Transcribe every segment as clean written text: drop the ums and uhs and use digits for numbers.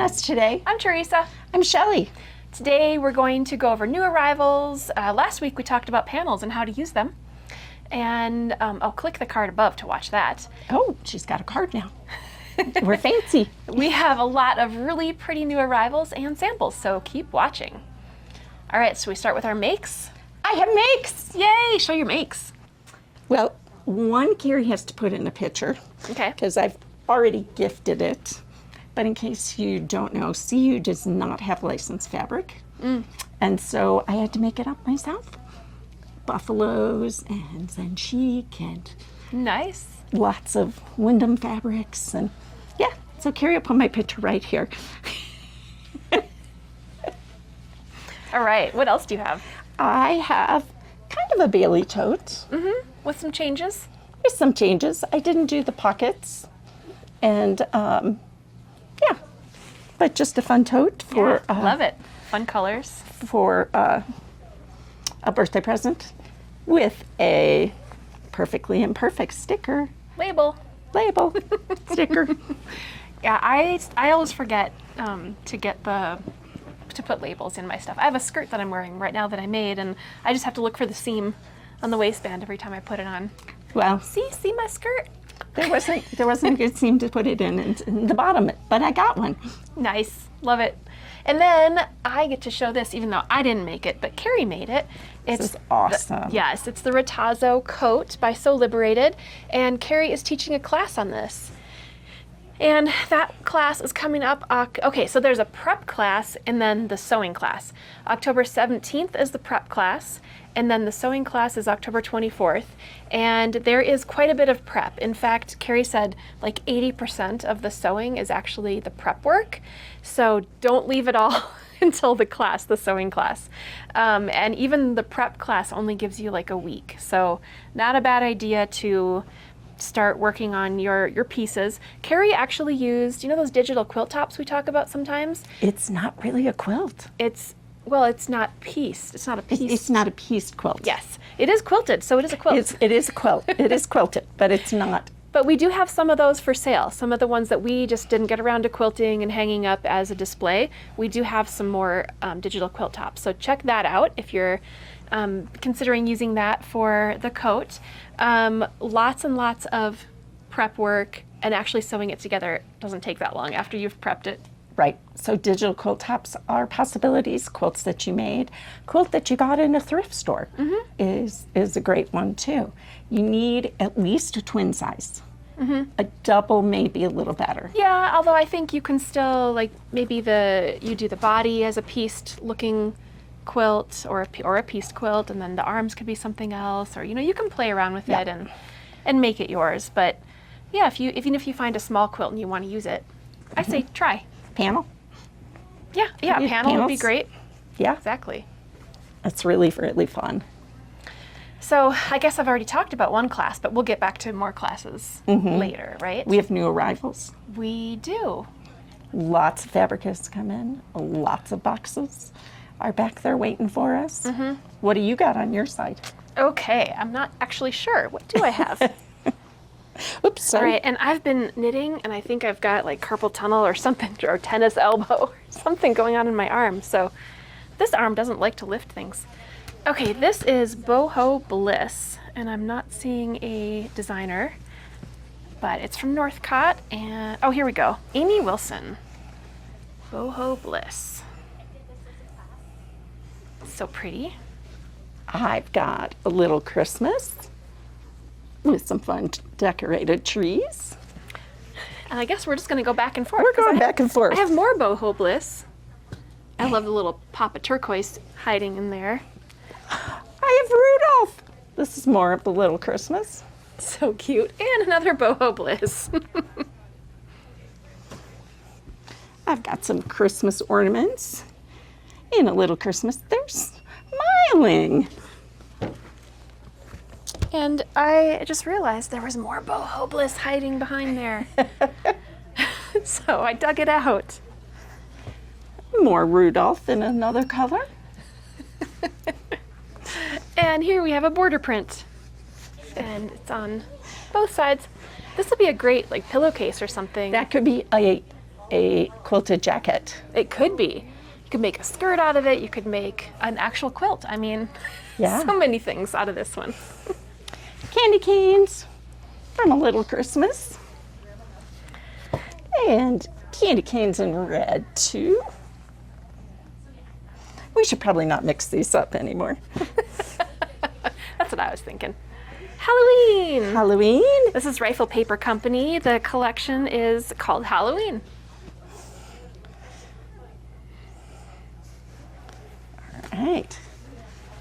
joining us today. I'm Teresa. I'm Shelley. Today we're going to go over new arrivals. Last week we talked about panels and how to use them. And I'll click the card above to watch that. Oh, she's got a card now. We're fancy. We have a lot of really pretty new arrivals and samples, so keep watching. All right, so we start with our makes. I have makes. Yay, show your makes. Well, one Carrie has to put in a picture. Okay. Because I've already gifted it. But in case you don't know, CU does not have licensed fabric. And so I had to make it up myself. Buffaloes and Zen chic and Nice. lots of Wyndham fabrics. And yeah, so Carrie will put my picture right here. All right, what else do you have? I have kind of a Bailey tote. With some changes? There's some changes. I didn't do the pockets. And yeah, but just a fun tote for Yeah, love it. Fun colors. for a birthday present with a perfectly imperfect sticker Label. label sticker. Yeah, I always forget to put labels in my stuff. I have a skirt that I'm wearing right now that I made, and I just have to look for the seam on the waistband every time I put it on. Well, See my skirt? there wasn't a good seam to put it in the bottom, but I got one. Nice, love it. And then I get to show this, even though I didn't make it, but Carrie made it. This is awesome. Yes, it's the Retazzo coat by So Liberated, and Carrie is teaching a class on this. And that class is coming up, okay, so there's a prep class and then the sewing class. October 17th is the prep class, and then the sewing class is October 24th. And there is quite a bit of prep. In fact, Carrie said like 80% of the sewing is actually the prep work. So don't leave it all until the class, the sewing class. And even the prep class only gives you like a week. So not a bad idea to start working on your pieces. Carrie actually used, you know those digital quilt tops we talk about sometimes? It's not really a quilt. It's not pieced. It's not a piece. It's not a pieced quilt. Yes, it is quilted, so it is a quilt. It is a quilt. It is quilted, but it's not. But we do have some of those for sale. Some of the ones that we just didn't get around to quilting and hanging up as a display. We do have some more digital quilt tops. So check that out if you're considering using that for the coat. Lots and lots of prep work, and actually sewing it together doesn't take that long after you've prepped it. Right. So digital quilt tops are possibilities. Quilts that you made, quilt that you got in a thrift store is a great one too. You need at least a twin size. A double may be a little better. Yeah, although I think you can still, like, maybe you do the body as a pieced looking quilt or a pieced quilt, and then the arms could be something else, or you can play around with it and make it yours. But yeah, even if you find a small quilt and you want to use it, I say try. Panel? Yeah, a panel would be great. Yeah. Exactly. It's really fun. So I guess I've already talked about one class, but we'll get back to more classes later, right? We have new arrivals. We do. Lots of fabric has come in. Lots of boxes are back there waiting for us. What do you got on your side? Okay, I'm not actually sure. What do I have? Oops, sorry. All right, and I've been knitting, and I think I've got like carpal tunnel or something, or tennis elbow, or something going on in my arm. So this arm doesn't like to lift things. Okay, this is Boho Bliss, and I'm not seeing a designer, but it's from Northcott, and oh, here we go. Aimee Wilson. Boho Bliss. So pretty. I've got a little Christmas with some fun decorated trees. And I guess we're just going to go back and forth. We're going back and forth. I have more Boho Bliss. I love the little pop of turquoise hiding in there. I have Rudolph. This is more of the little Christmas. So cute. And another Boho Bliss. I've got some Christmas ornaments in a little Christmas. They're smiling. And I just realized there was more Boho Bliss hiding behind there. So I dug it out. More Rudolph in another color. And here we have a border print. And it's on both sides. This will be a great like pillowcase or something. That could be a a quilted jacket. It could be. You could make a skirt out of it. You could make an actual quilt. I mean, Yeah. so many things out of this one. Candy canes from A Little Christmas. And candy canes in red too. We should probably not mix these up anymore. That's what I was thinking. Halloween. Halloween. This is Rifle Paper Company. The collection is called Halloween. All right.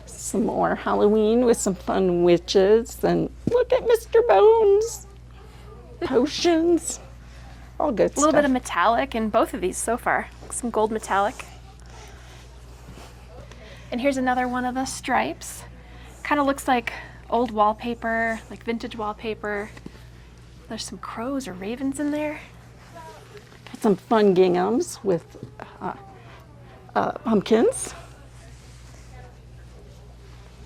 Some more Halloween with some fun witches. And look at Mr. Bones. Potions. All good stuff. A little bit of metallic in both of these so far. Some gold metallic. And here's another one of the stripes. Kind of looks like old wallpaper, like vintage wallpaper. There's some crows or ravens in there. Got some fun ginghams with pumpkins.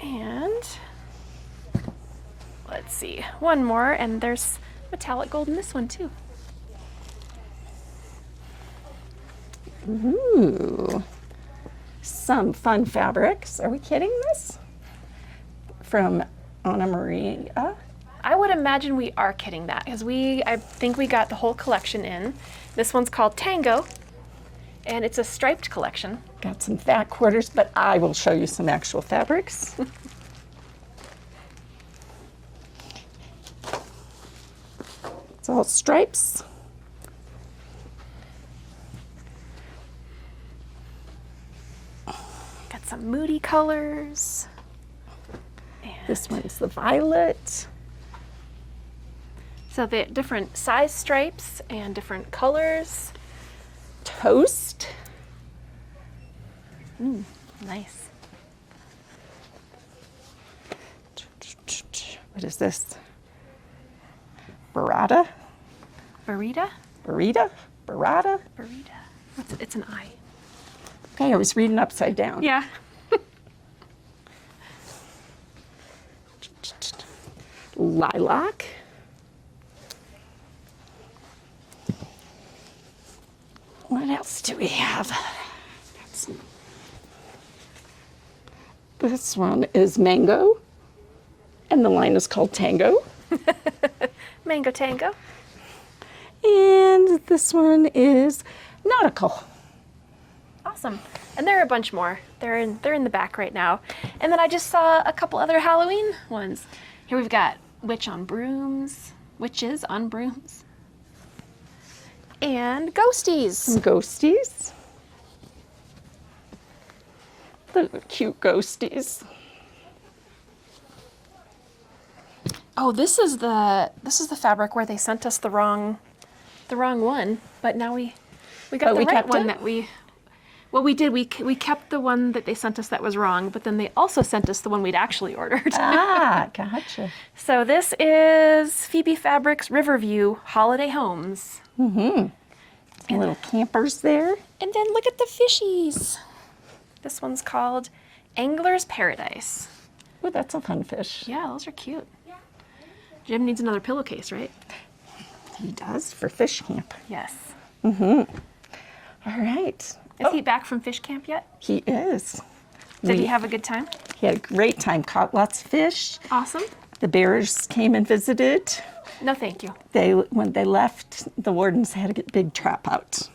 And let's see, one more, and there's metallic gold in this one too. Ooh, some fun fabrics. Are we kidding this? From Anna Maria. I would imagine we are kidding that because I think we got the whole collection in. This one's called Tango, and it's a striped collection. Got some fat quarters, but I will show you some actual fabrics. It's all stripes. Got some moody colors. And This one's the violet. so the different size stripes and different colors. Toast. Nice. What is this? Burrata? Burrita? Burrita? Burrata? Burrita. It's an I. Okay, I was reading upside down. Yeah. Lilac. What else do we have? This one is mango, and the line is called Tango. Mango Tango. And this one is nautical. Awesome. And there are a bunch more. They're in the back right now. And then I just saw a couple other Halloween ones. Here we've got witches on brooms, and ghosties. Some ghosties. Little cute ghosties. Oh, this is the fabric where they sent us the wrong one, but now we got the right one that we. Well, we did. We kept the one that they sent us that was wrong, but then they also sent us the one we'd actually ordered. Ah, gotcha. So this is Phoebe Fabrics Riverview Holiday Homes. Some little campers there. And then look at the fishies. This one's called Angler's Paradise. Oh, that's a fun fish. Yeah, those are cute. Jim needs another pillowcase, right? He does for fish camp. Yes. All right. Is he back from fish camp yet? He is. Did he have a good time? He had a great time. Caught lots of fish. Awesome. The bears came and visited. No, thank you. When they left, the wardens had a big trap out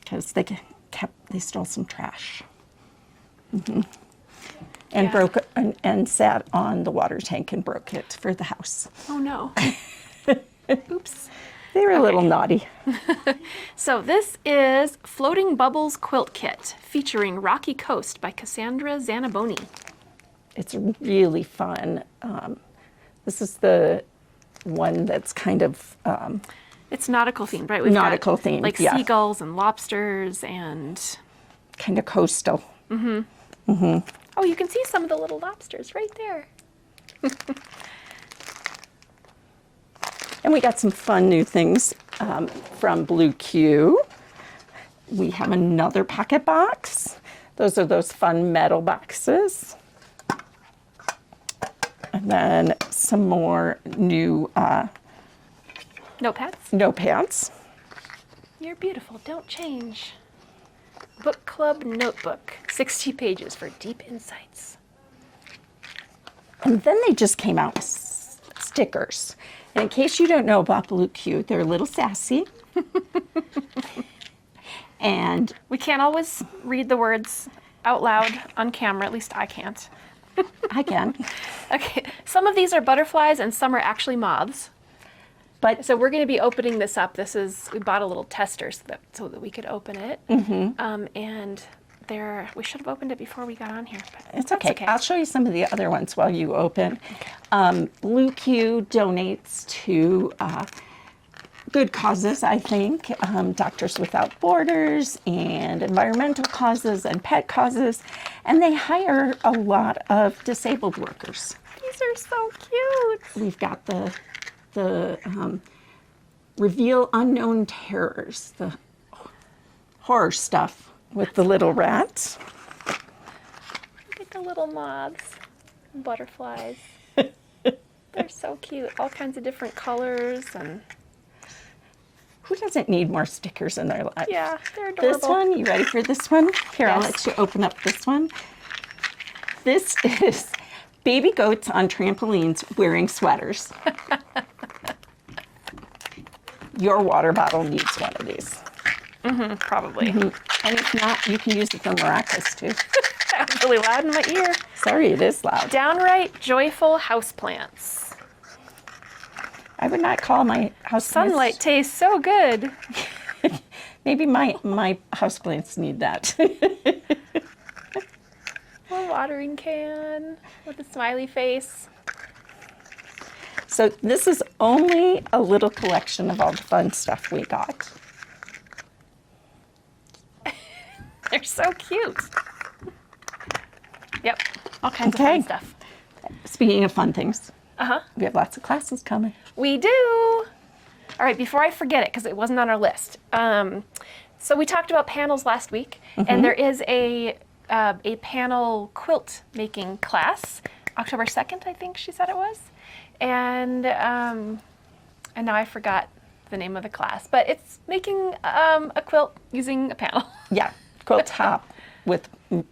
because they stole some trash. And Yeah. broke and sat on the water tank and broke it for the house. Oh no. Oops. They were a little naughty. So this is Floating Bubbles Quilt Kit featuring Rocky Coast by Cassandra Zanaboni. It's really fun. This is the one that's kind of It's nautical themed, right? We've Nautical got, themed, like yeah. seagulls and lobsters and kind of coastal. oh, you can see some of the little lobsters right there. And we got some fun new things from Blue Q. We have another pocket box. Those are those fun metal boxes. And then some more new Notepads. notepads. You're beautiful, don't change. Book Club Notebook, 60 pages for deep insights. And then they just came out with stickers. And in case you don't know about Blue Q, they're a little sassy. And We can't always read the words out loud on camera, at least I can't. I can. Okay, some of these are butterflies and some are actually moths. But So we're going to be opening this up. We bought a little tester so that we could open it. And we should have opened it before we got on here. But it's that's okay. I'll show you some of the other ones while you open. Blue Q donates to good causes, I think. Doctors Without Borders and environmental causes and pet causes. And they hire a lot of disabled workers. These are so cute. We've got the Reveal Unknown Terrors, the horror stuff with the little rats. Look at the little moths and butterflies. They're so cute. All kinds of different colors and Who doesn't need more stickers in their life? yeah, they're adorable. This one, you ready for this one? Here, I'll Yes. let you open up this one. This is baby goats on trampolines wearing sweaters. Your water bottle needs one of these. Probably. And if not, you can use it for maracas too. That was really loud in my ear. Sorry, it is loud. Downright joyful houseplants. I would not call my house Sunlight tastes so good. Maybe my houseplants need that. A watering can with a smiley face. So this is only a little collection of all the fun stuff we got. They're so cute. Yep, all kinds of Okay. fun stuff. Speaking of fun things, Uh-huh. we have lots of classes coming. We do. All right, before I forget it, because it wasn't on our list. So we talked about panels last week, and there is a panel quilt making class, October 2nd, I think she said it was. And now I forgot the name of the class, but it's making a quilt using a panel. Yeah, quilt top with a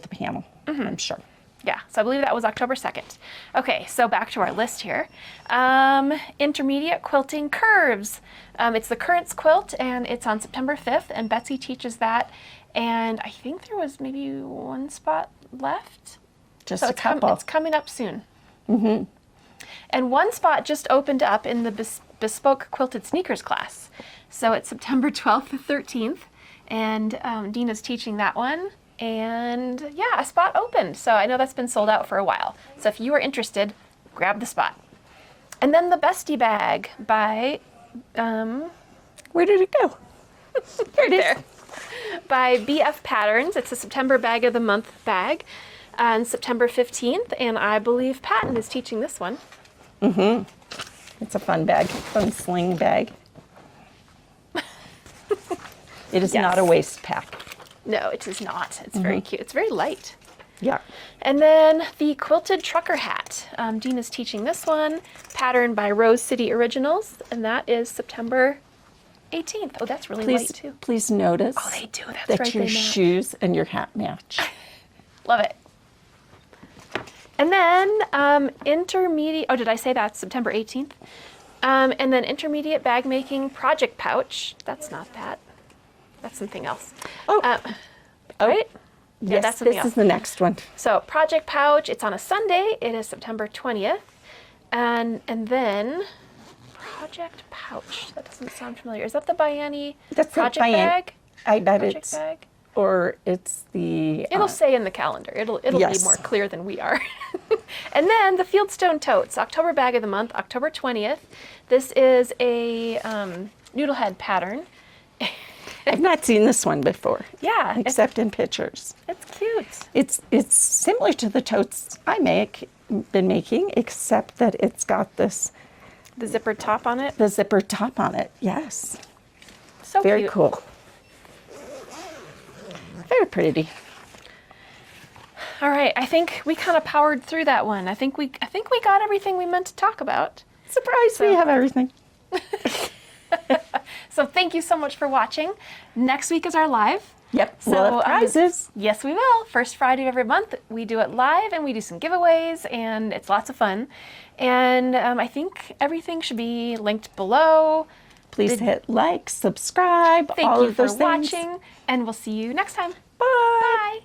panel, I'm sure. Yeah, so I believe that was October 2nd. Okay, so back to our list here. Intermediate quilting curves. It's the Currents quilt, and it's on September 5th, and Betsy teaches that. And I think there was maybe one spot left. Just So a couple. it's coming up soon. And one spot just opened up in the Bespoke Quilted Sneakers class. So it's September 12th to 13th, and Dina's teaching that one. And yeah, a spot opened. So I know that's been sold out for a while. So if you are interested, grab the spot. And then the Bestie Bag by, Where did it go? Here it is. there, by BF Patterns. It's a September Bag of the Month bag on September 15th. And I believe Patton is teaching this one. It's a fun bag, fun sling bag. It is Yes. not a waist pack. No, it is not. It's very cute. It's very light. Yeah. And then the Quilted Trucker Hat. Dina's teaching this one, patterned by Rose City Originals, and that is September 18th. Oh, that's really light too. Please notice Oh, they do. That's that right. your They match. shoes and your hat match. Love it. And then intermediate. Oh, did I say that? September 18th. And then intermediate bag making project pouch. That's not that. That's something else. Oh. Right? Yeah, Yes, that's something this else. is the next one. So project pouch, it's on a Sunday. It is September 20th. And then project pouch. That doesn't sound familiar. Is that the Bianni That's the project Bianni- bag? I bet Project it's, bag? or it's the. It'll say in the calendar. It'll Yes. be more clear than we are. And then the Fieldstone Totes, October Bag of the Month, October 20th. This is a noodlehead pattern. I've not seen this one before. Yeah, Except in pictures. it's cute. It's similar to the totes been making, except that it's got this The zipper top on it. the zipper top on it. Yes, So very cute. cool. Very pretty. All right, I think we kind of powered through that one. I think we got everything we meant to talk about. Surprised we have everything. So thank you so much for watching. Next week is our live. Yep, we'll have prizes. Yes, we will. First Friday of every month, we do it live and we do some giveaways and it's lots of fun. And I think everything should be linked below. Please hit like, subscribe, Thank all you of those for things. watching and we'll see you next time. Bye. Bye.